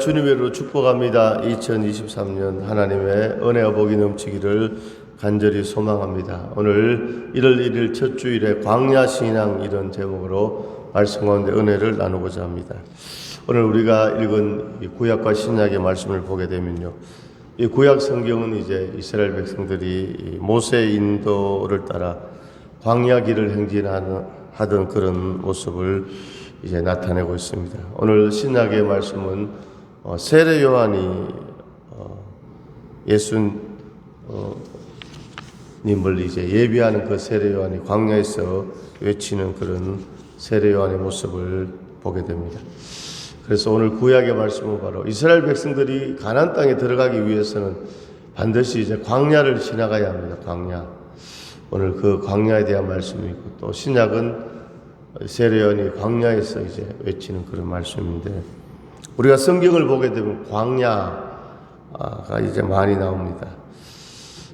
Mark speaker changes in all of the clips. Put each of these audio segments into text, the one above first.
Speaker 1: 주님의 이름으로 축복합니다. 2023년 하나님의 은혜와 복이 넘치기를 간절히 소망합니다. 오늘 1월 1일 첫 주일에 광야 신앙 이런 제목으로 말씀 가운데 은혜를 나누고자 합니다. 오늘 우리가 읽은 이 구약과 신약의 말씀을 보게 되면요, 이 구약 성경은 이제 이스라엘 백성들이 모세의 인도를 따라 광야 길을 행진하던 그런 모습을 이제 나타내고 있습니다. 오늘 신약의 말씀은 세례 요한이 예수님을 이제 예비하는 그 세례 요한이 광야에서 외치는 그런 세례 요한의 모습을 보게 됩니다. 그래서 오늘 구약의 말씀은 바로 이스라엘 백성들이 가나안 땅에 들어가기 위해서는 반드시 이제 광야를 지나가야 합니다. 광야. 오늘 그 광야에 대한 말씀이 있고, 또 신약은 세례 요한이 광야에서 이제 외치는 그런 말씀인데, 우리가 성경을 보게 되면 광야가 이제 많이 나옵니다.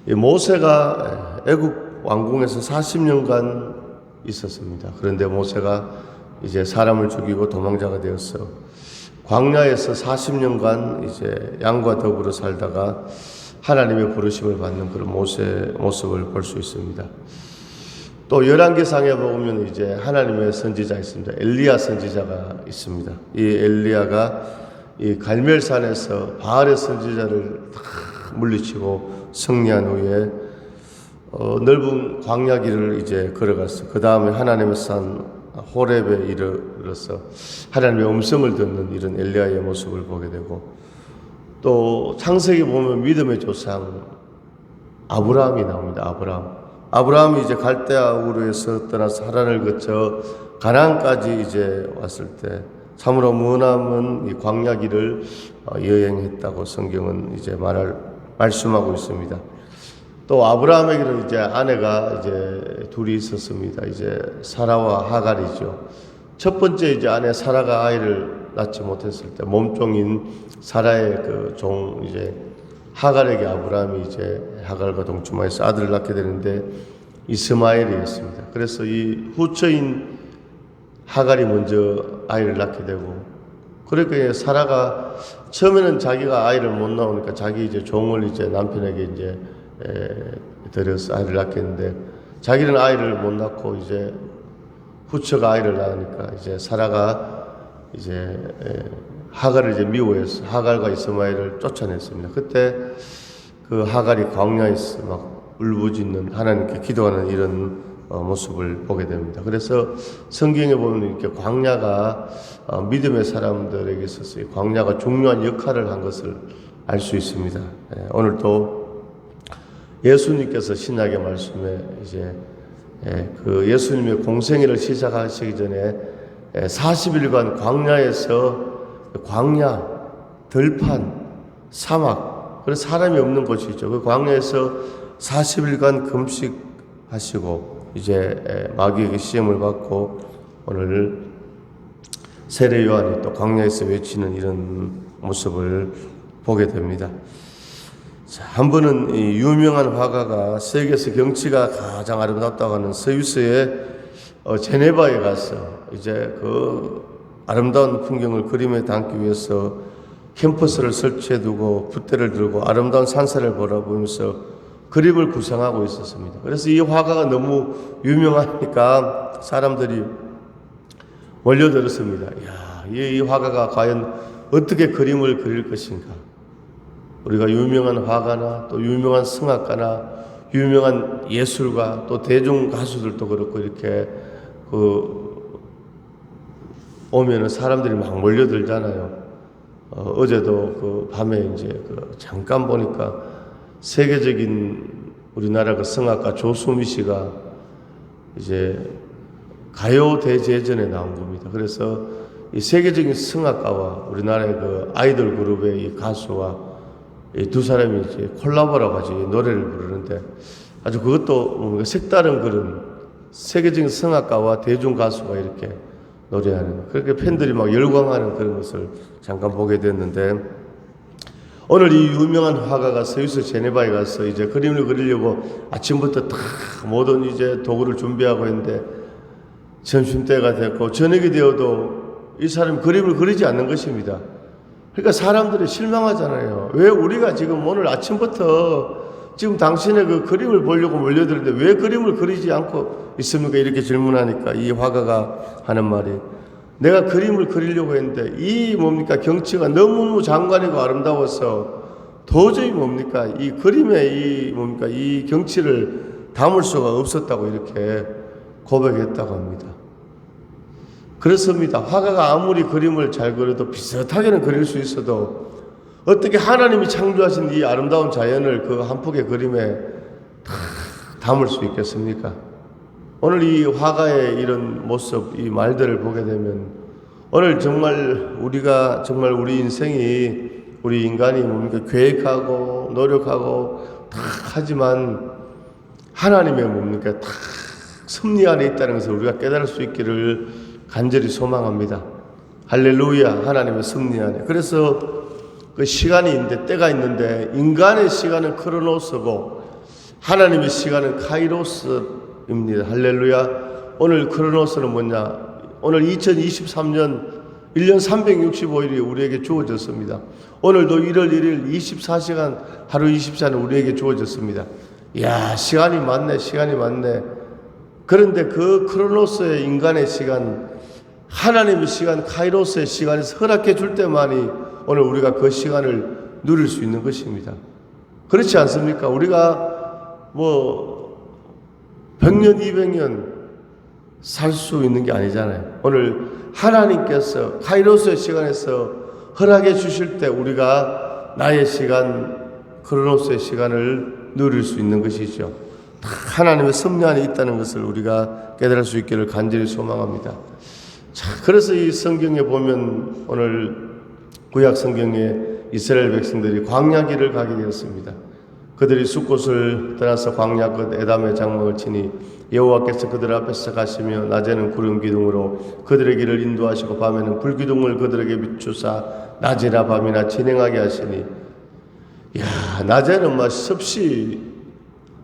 Speaker 1: 모세가 애굽 왕궁에서 40년간 있었습니다. 그런데 모세가 이제 사람을 죽이고 도망자가 되었어 광야에서 40년간 이제 양과 더불어 살다가 하나님의 부르심을 받는 그런 모세의 모습을 볼 수 있습니다. 또 열왕기상에 보면 이제 하나님의 선지자 있습니다. 엘리야 선지자가 있습니다. 이 엘리야가 이 갈멜산에서 바알의 선지자를 다 물리치고 승리한 후에 넓은 광야 길을 이제 걸어갔어. 그 다음에 하나님의 산 호렙에 이르러서 하나님의 음성을 듣는 이런 엘리야의 모습을 보게 되고, 또 창세기 보면 믿음의 조상 아브라함이 나옵니다. 아브라함이 이제 갈대아 우르에서 떠나서 하란을 거쳐 가나안까지 이제 왔을 때 참으로 머나먼 이 광야 길을 여행했다고 성경은 이제 말씀하고 있습니다. 또 아브라함에게는 이제 아내가 이제 둘이 있었습니다. 이제 사라와 하갈이죠. 첫 번째 이제 아내 사라가 아이를 낳지 못했을 때 몸종인 사라의 그 종 이제 하갈에게 아브라함이 이제 하갈과 동침하여서 아들을 낳게 되는데 이스마엘이었습니다. 그래서 이 후처인 하갈이 먼저 아이를 낳게 되고, 그러니까 사라가 처음에는 자기가 아이를 못 낳으니까 자기 이제 종을 이제 남편에게 이제 데려서 아이를 낳겠는데, 자기는 아이를 못 낳고 이제 후처가 아이를 낳으니까 이제 사라가 이제 하갈을 이제 미워해서 하갈과 이스마엘을 쫓아냈습니다. 그때 그 하갈이 광야에서 막 울부짖는 하나님께 기도하는 이런 모습을 보게 됩니다. 그래서 성경에 보면 이렇게 광야가 믿음의 사람들에게 있어서 광야가 중요한 역할을 한 것을 알 수 있습니다. 오늘도 예수님께서 신약의 말씀에 이제 그 예수님의 공생애를 시작하시기 전에 40일간 광야에서 광야, 들판, 사막, 그래서 사람이 없는 곳이죠. 그 광야에서 40일간 금식하시고 이제 마귀에게 시험을 받고 오늘 세례 요한이 또 광야에서 외치는 이런 모습을 보게 됩니다. 자, 한 번은 이 유명한 화가가 세계에서 경치가 가장 아름답다고 하는 스위스의 제네바에 가서 이제 그 아름다운 풍경을 그림에 담기 위해서 캠퍼스를 설치해두고 붓대를 들고 아름다운 산세를 바라보면서 그림을 구상하고 있었습니다. 그래서 이 화가가 너무 유명하니까 사람들이 몰려들었습니다. 야, 이 화가가 과연 어떻게 그림을 그릴 것인가? 우리가 유명한 화가나 또 유명한 성악가나 유명한 예술가 또 대중 가수들도 그렇고 이렇게 오면은 사람들이 막 몰려들잖아요. 어제도 그 밤에 이제 잠깐 보니까 세계적인 우리나라 그 성악가 조수미 씨가 이제 가요 대제전에 나온 겁니다. 그래서 이 세계적인 성악가와 우리나라의 그 아이돌 그룹의 이 가수와 이 두 사람이 이제 콜라보라고 하지 노래를 부르는데 아주 그것도 색다른 그런 세계적인 성악가와 대중 가수가 이렇게 노래하는, 그렇게 팬들이 막 열광하는 그런 것을 잠깐 보게 됐는데, 오늘 이 유명한 화가가 스위스 제네바에 가서 이제 그림을 그리려고 아침부터 다 모든 이제 도구를 준비하고 있는데 점심때가 됐고 저녁이 되어도 이 사람이 그림을 그리지 않는 것입니다. 그러니까 사람들이 실망하잖아요. 왜 우리가 지금 오늘 아침부터 지금 당신의 그 그림을 보려고 몰려드는데 왜 그림을 그리지 않고 있습니까? 이렇게 질문하니까 이 화가가 하는 말이, 내가 그림을 그리려고 했는데 이 뭡니까 경치가 너무 장관이고 아름다워서 도저히 뭡니까 이 그림에 이 뭡니까 이 경치를 담을 수가 없었다고 이렇게 고백했다고 합니다. 그렇습니다. 화가가 아무리 그림을 잘 그려도 비슷하게는 그릴 수 있어도 어떻게 하나님이 창조하신 이 아름다운 자연을 그 한 폭의 그림에 다 담을 수 있겠습니까? 오늘 이 화가의 이런 모습, 이 말들을 보게 되면 오늘 정말 우리가 정말 우리 인생이 우리 인간이 뭡니까 계획하고 노력하고 다 하지만 하나님의 뭡니까 다 섭리 안에 있다는 것을 우리가 깨달을 수 있기를 간절히 소망합니다. 할렐루야. 하나님의 섭리 안에. 그래서 그 시간이 있는데 때가 있는데 인간의 시간은 크로노스고 하나님의 시간은 카이로스입니다. 할렐루야. 오늘 크로노스는 뭐냐? 오늘 2023년 1년 365일이 우리에게 주어졌습니다. 오늘도 1월 1일 24시간 하루 24시간 우리에게 주어졌습니다. 이야, 시간이 많네, 시간이 많네. 그런데 그 크로노스의 인간의 시간, 하나님의 시간, 카이로스의 시간에서 허락해 줄 때만이 오늘 우리가 그 시간을 누릴 수 있는 것입니다. 그렇지 않습니까? 우리가 뭐 100년, 200년 살 수 있는 게 아니잖아요. 오늘 하나님께서 카이로스의 시간에서 허락해 주실 때 우리가 나의 시간, 크로노스의 시간을 누릴 수 있는 것이죠. 다 하나님의 섭리 안에 있다는 것을 우리가 깨달을 수 있기를 간절히 소망합니다. 자, 그래서 이 성경에 보면 오늘 구약 성경에 이스라엘 백성들이 광야길을 가게 되었습니다. 그들이 숫곳을 떠나서 광야 끝 에담의 장막을 치니 여호와께서 그들 앞에서 가시며 낮에는 구름 기둥으로 그들의 길을 인도하시고 밤에는 불 기둥을 그들에게 비추사 낮이나 밤이나 진행하게 하시니, 야, 낮에는 막 습시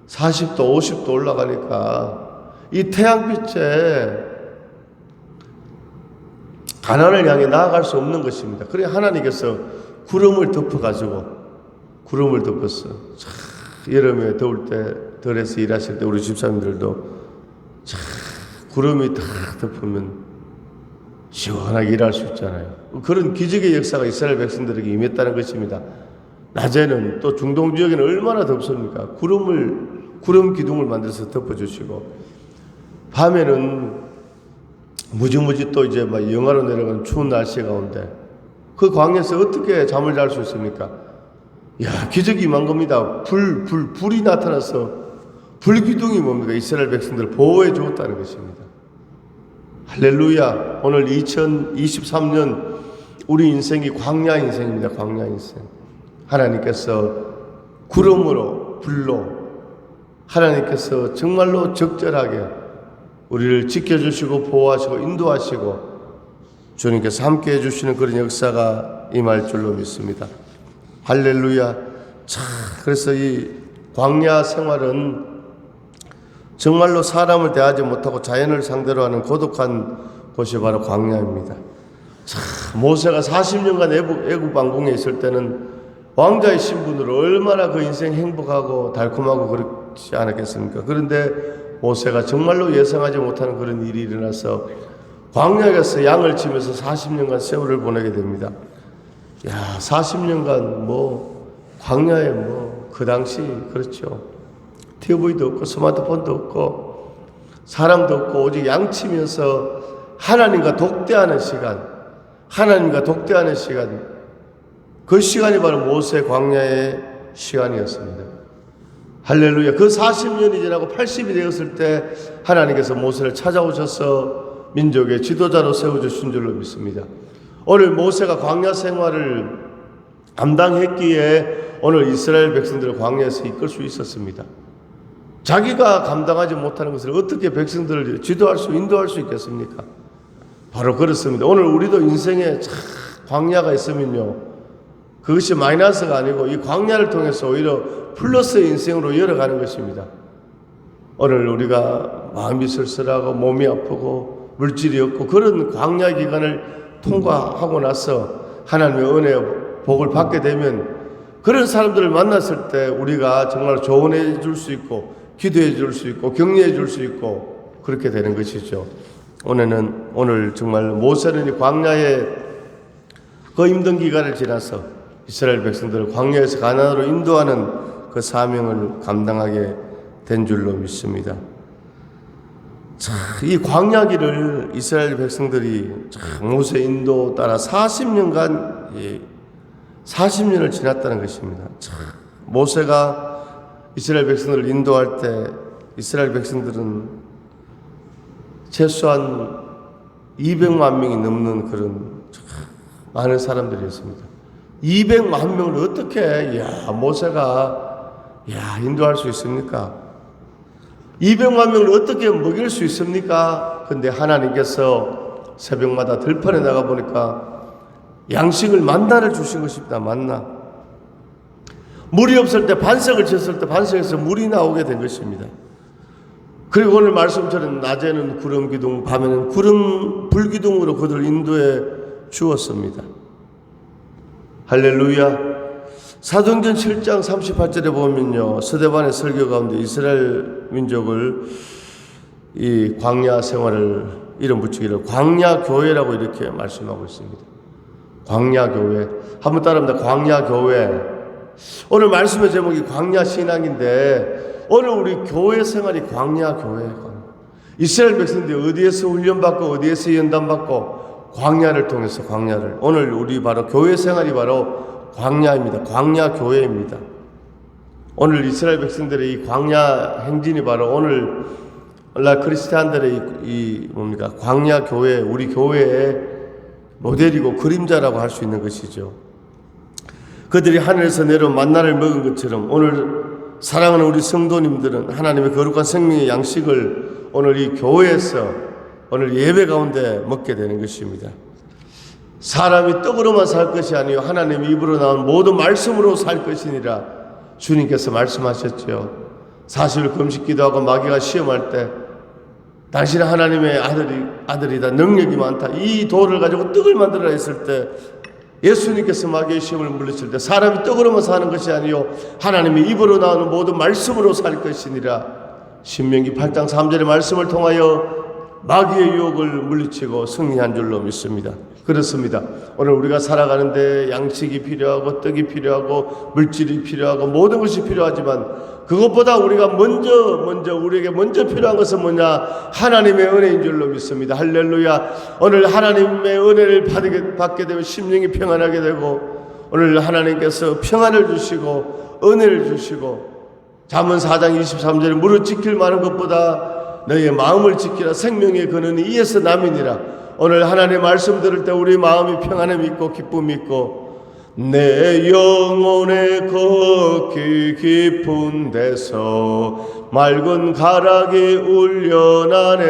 Speaker 1: 40도 50도 올라가니까 이 태양빛에 가나안을 향해 나아갈 수 없는 것입니다. 그래 하나님께서 구름을 구름을 덮었어. 여름에 더울 때 덜에서 일하실 때 우리 집사님들도 구름이 다 덮으면 시원하게 일할 수 있잖아요. 그런 기적의 역사가 이스라엘 백성들에게 임했다는 것입니다. 낮에는 또 중동 지역에는 얼마나 덥습니까? 구름 기둥을 만들어서 덮어주시고, 밤에는 무지무지 또 이제 막 영하로 내려가는 추운 날씨 가운데 그 광야에서 어떻게 잠을 잘 수 있습니까? 야, 기적이 임한 겁니다. 불이 나타나서 불기둥이 뭡니까? 이스라엘 백성들을 보호해 주었다는 것입니다. 할렐루야. 오늘 2023년 우리 인생이 광야 인생입니다. 광야 인생. 하나님께서 구름으로 불로 하나님께서 정말로 적절하게 우리를 지켜주시고 보호하시고 인도하시고 주님께서 함께 해주시는 그런 역사가 임할 줄로 믿습니다. 할렐루야. 자, 그래서 이 광야 생활은 정말로 사람을 대하지 못하고 자연을 상대로 하는 고독한 곳이 바로 광야입니다. 자, 모세가 40년간 애굽 왕궁에 있을 때는 왕자의 신분으로 얼마나 그 인생 행복하고 달콤하고 그렇지 않았겠습니까? 그런데 모세가 정말로 예상하지 못하는 그런 일이 일어나서 광야에서 양을 치면서 40년간 세월을 보내게 됩니다. 야, 40년간 광야에 그 당시 그렇죠. TV도 없고 스마트폰도 없고 사람도 없고 오직 양치면서 하나님과 독대하는 시간, 그 시간이 바로 모세 광야의 시간이었습니다. 할렐루야. 그 40년이 지나고 80이 되었을 때 하나님께서 모세를 찾아오셔서 민족의 지도자로 세워주신 줄로 믿습니다. 오늘 모세가 광야 생활을 감당했기에 오늘 이스라엘 백성들을 광야에서 이끌 수 있었습니다. 자기가 감당하지 못하는 것을 어떻게 백성들을 인도할 수 있겠습니까? 바로 그렇습니다. 오늘 우리도 인생에 광야가 있으면요, 그것이 마이너스가 아니고 이 광야를 통해서 오히려 플러스의 인생으로 이어가는 것입니다. 오늘 우리가 마음이 쓸쓸하고 몸이 아프고 물질이 없고 그런 광야 기간을 통과하고 나서 하나님의 은혜 복을 받게 되면 그런 사람들을 만났을 때 우리가 정말 조언해 줄 수 있고 기도해 줄 수 있고 격려해 줄 수 있고 그렇게 되는 것이죠. 오늘 정말 모세는 이 광야에 그 힘든 기간을 지나서 이스라엘 백성들을 광야에서 가나안으로 인도하는 그 사명을 감당하게 된 줄로 믿습니다. 자, 이 광야길을 이스라엘 백성들이 모세 인도 따라 40년간 40년을 지났다는 것입니다. 모세가 이스라엘 백성들을 인도할 때 이스라엘 백성들은 최소한 200만 명이 넘는 그런 많은 사람들이었습니다. 200만 명을 어떻게 모세가 인도할 수 있습니까? 200만 명을 어떻게 먹일 수 있습니까? 근데 하나님께서 새벽마다 들판에 나가 보니까 양식을 만나를 주신 것입니다. 만나. 물이 없을 때 반석을 쳤을 때 반석에서 물이 나오게 된 것입니다. 그리고 오늘 말씀처럼 낮에는 구름 기둥, 밤에는 불기둥으로 그들을 인도해 주었습니다. 할렐루야. 사도행전 7장 38절에 보면요, 스데반의 설교 가운데 이스라엘 민족을 이 광야 생활을 이름 붙이기를 광야교회라고 이렇게 말씀하고 있습니다. 광야교회. 한번 따라합니다. 광야교회. 오늘 말씀의 제목이 광야신앙인데 오늘 우리 교회 생활이 광야교회. 이스라엘 백성들이 어디에서 훈련받고 어디에서 연단받고 광야를 통해서 광야를. 오늘 우리 바로 교회 생활이 바로 광야입니다. 광야교회입니다. 오늘 이스라엘 백성들의 이 광야 행진이 바로 오늘 크리스찬들의 이 광야교회, 우리 교회의 모델이고 그림자라고 할 수 있는 것이죠. 그들이 하늘에서 내려온 만나를 먹은 것처럼 오늘 사랑하는 우리 성도님들은 하나님의 거룩한 생명의 양식을 오늘 이 교회에서 오늘 예배 가운데 먹게 되는 것입니다. 사람이 떡으로만 살 것이 아니요 하나님 입으로 나온 모든 말씀으로 살 것이니라 주님께서 말씀하셨죠. 40일 금식 기도하고 마귀가 시험할 때 당신은 하나님의 아들이다, 능력이 많다, 이 돌을 가지고 떡을 만들어라 했을 때 예수님께서 마귀의 시험을 물리칠 때 사람이 떡으로만 사는 것이 아니요 하나님의 입으로 나오는 모든 말씀으로 살 것이니라 신명기 8장 3절의 말씀을 통하여 마귀의 유혹을 물리치고 승리한 줄로 믿습니다. 그렇습니다. 오늘 우리가 살아가는데 양식이 필요하고 떡이 필요하고 물질이 필요하고 모든 것이 필요하지만 그것보다 우리가 우리에게 먼저 필요한 것은 뭐냐? 하나님의 은혜인 줄로 믿습니다. 할렐루야. 오늘 하나님의 은혜를 받게 되면 심령이 평안하게 되고 오늘 하나님께서 평안을 주시고 은혜를 주시고 잠언 4장 23절에 무릇 지킬 만한 것보다 너희의 마음을 지키라 생명의 근원이 이에서 남이니라. 오늘 하나님의 말씀 들을 때 우리 마음이 평안함이 있고 기쁨이 있고 내 영혼의 걷기 깊은 데서 맑은 가락이 울려나네.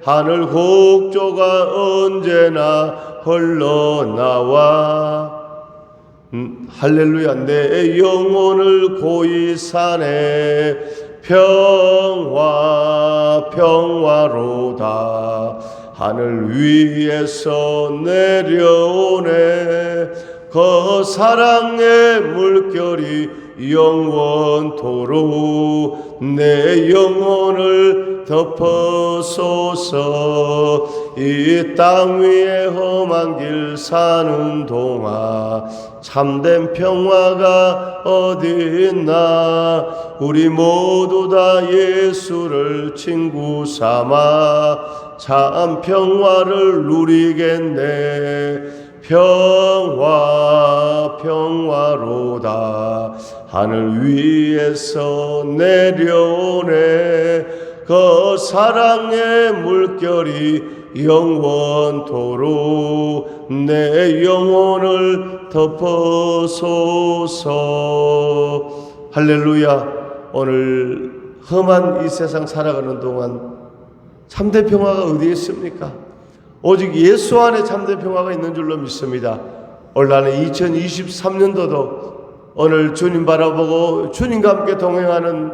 Speaker 1: 하늘 곡조가 언제나 흘러나와 할렐루야. 내 영혼을 고이 사네. 평화로다. 하늘 위에서 내려오네. 그 사랑의 물결이 영원토록 내 영혼을 덮어소서. 이 땅 위에 험한 길 사는 동안 참된 평화가 어디 있나. 우리 모두 다 예수를 친구 삼아 참 평화를 누리겠네. 평화로다. 하늘 위에서 내려오네. 그 사랑의 물결이 영원토록 내 영혼을 덮어소서. 할렐루야. 오늘 험한 이 세상 살아가는 동안 참된 평화가 어디에 있습니까? 오직 예수 안에 참된 평화가 있는 줄로 믿습니다. 올 한해 2023년도도 오늘 주님 바라보고 주님과 함께 동행하는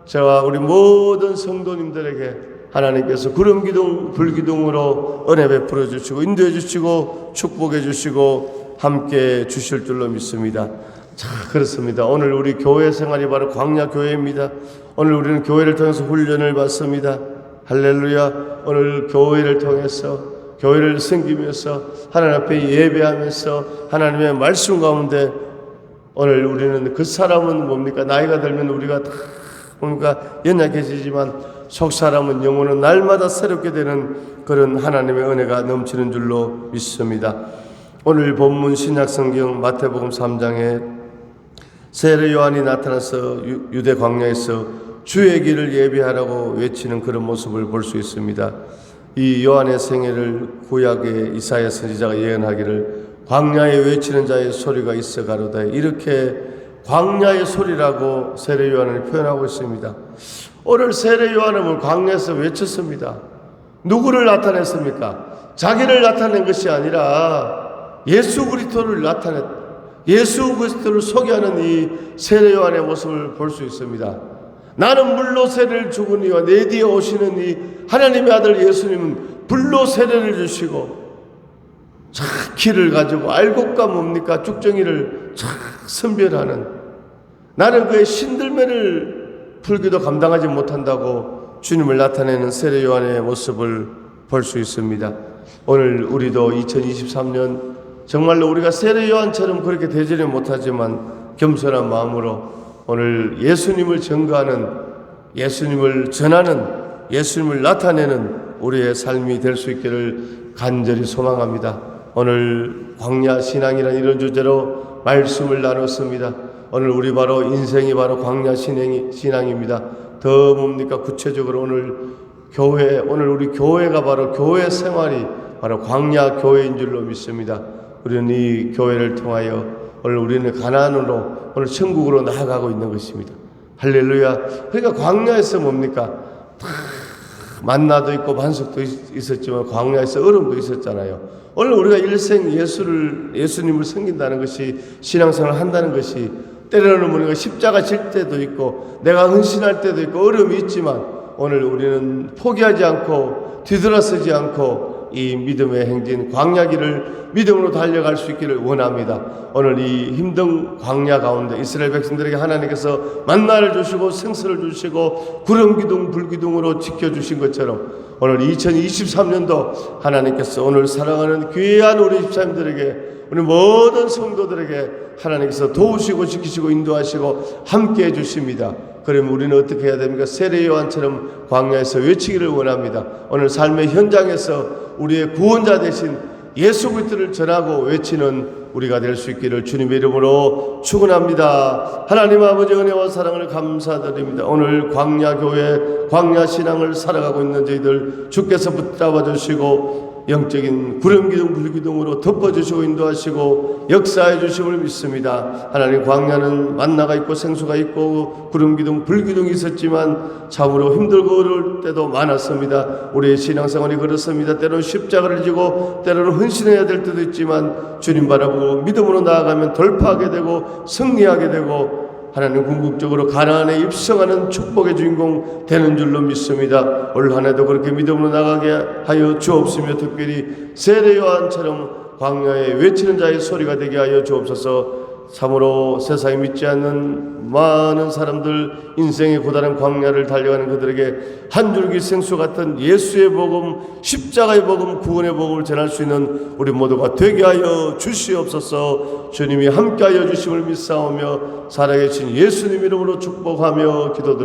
Speaker 1: 저와 우리 모든 성도님들에게 하나님께서 구름기둥 불기둥으로 은혜 베풀어 주시고 인도해 주시고 축복해 주시고 함께 주실 줄로 믿습니다. 자, 그렇습니다. 오늘 우리 교회 생활이 바로 광야 교회입니다. 오늘 우리는 교회를 통해서 훈련을 받습니다. 할렐루야. 오늘 교회를 통해서, 교회를 섬기면서, 하나님 앞에 예배하면서 하나님의 말씀 가운데 오늘 우리는 그 사람은 뭡니까? 나이가 들면 우리가 다 뭡니까? 연약해지지만 속 사람은 영혼은 날마다 새롭게 되는 그런 하나님의 은혜가 넘치는 줄로 믿습니다. 오늘 본문 신약성경 마태복음 3장에 세례 요한이 나타나서 유대 광야에서 주의 길을 예비하라고 외치는 그런 모습을 볼 수 있습니다. 이 요한의 생애를 구약의 이사야 선지자가 예언하기를 광야에 외치는 자의 소리가 있어 가로다, 이렇게 광야의 소리라고 세례 요한을 표현하고 있습니다. 오늘 세례 요한은 광야에서 외쳤습니다. 누구를 나타냈습니까? 자기를 나타낸 것이 아니라 예수 그리스도를 예수 그리스도를 소개하는 이 세례 요한의 모습을 볼 수 있습니다. 나는 물로 세례를 주거니와 내 뒤에 오시는 이 하나님의 아들 예수님은 불로 세례를 주시고 길을 가지고 알곡과 뭡니까? 쭉정이를 선별하는, 나는 그의 신들매를 풀기도 감당하지 못한다고 주님을 나타내는 세례 요한의 모습을 볼 수 있습니다. 오늘 우리도 2023년 정말로 우리가 세례 요한처럼 그렇게 되지는 못하지만 겸손한 마음으로 오늘 예수님을 증거하는, 예수님을 전하는, 예수님을 나타내는 우리의 삶이 될 수 있기를 간절히 소망합니다. 오늘 광야 신앙이라는 이런 주제로 말씀을 나눴습니다. 오늘 우리 바로 인생이 바로 광야 신앙입니다. 더 뭡니까? 구체적으로 오늘 교회, 오늘 우리 교회가 바로 교회 생활이 바로 광야 교회인 줄로 믿습니다. 우리는 이 교회를 통하여 오늘 우리는 가나안으로, 오늘 천국으로 나아가고 있는 것입니다. 할렐루야. 그러니까 광야에서 뭡니까? 만나도 있고 반석도 있었지만 광야에서 얼음도 있었잖아요. 오늘 우리가 일생 예수님을 섬긴다는 것이, 신앙생활을 한다는 것이, 때로는 우리가 십자가 질 때도 있고 내가 헌신할 때도 있고 어려움이 있지만 오늘 우리는 포기하지 않고 뒤돌아서지 않고 이 믿음의 행진 광야길을 믿음으로 달려갈 수 있기를 원합니다. 오늘 이 힘든 광야 가운데 이스라엘 백성들에게 하나님께서 만나를 주시고 생수를 주시고 구름기둥 불기둥으로 지켜주신 것처럼 오늘 2023년도 하나님께서 오늘 사랑하는 귀한 우리 집사님들에게, 우리 모든 성도들에게 하나님께서 도우시고 지키시고 인도하시고 함께 해주십니다. 그러면 우리는 어떻게 해야 됩니까? 세례 요한처럼 광야에서 외치기를 원합니다. 오늘 삶의 현장에서 우리의 구원자 되신 예수 그리스도를 전하고 외치는 우리가 될 수 있기를 주님의 이름으로 축원합니다. 하나님 아버지 은혜와 사랑을 감사드립니다. 오늘 광야 교회, 광야 신앙을 살아가고 있는 저희들 주께서 붙잡아 주시고 영적인 구름기둥 불기둥으로 덮어주시고 인도하시고 역사해 주심을 믿습니다. 하나님, 광야는 만나가 있고 생수가 있고 구름기둥 불기둥이 있었지만 참으로 힘들고 어려울 때도 많았습니다. 우리의 신앙생활이 그렇습니다. 때로는 십자가를 지고 때로는 헌신해야 될 때도 있지만 주님 바라보고 믿음으로 나아가면 돌파하게 되고 승리하게 되고 하나님 궁극적으로 가나안에 입성하는 축복의 주인공 되는 줄로 믿습니다. 올 한 해도 그렇게 믿음으로 나가게 하여 주옵시며 특별히 세례 요한처럼 광야에 외치는 자의 소리가 되게 하여 주옵소서. 참으로 세상에 믿지 않는 많은 사람들, 인생의 고단한 광야를 달려가는 그들에게 한 줄기 생수 같은 예수의 복음, 십자가의 복음, 구원의 복음을 전할 수 있는 우리 모두가 되게 하여 주시옵소서. 주님이 함께하여 주심을 믿사오며 살아계신 예수님 이름으로 축복하며 기도드립니다.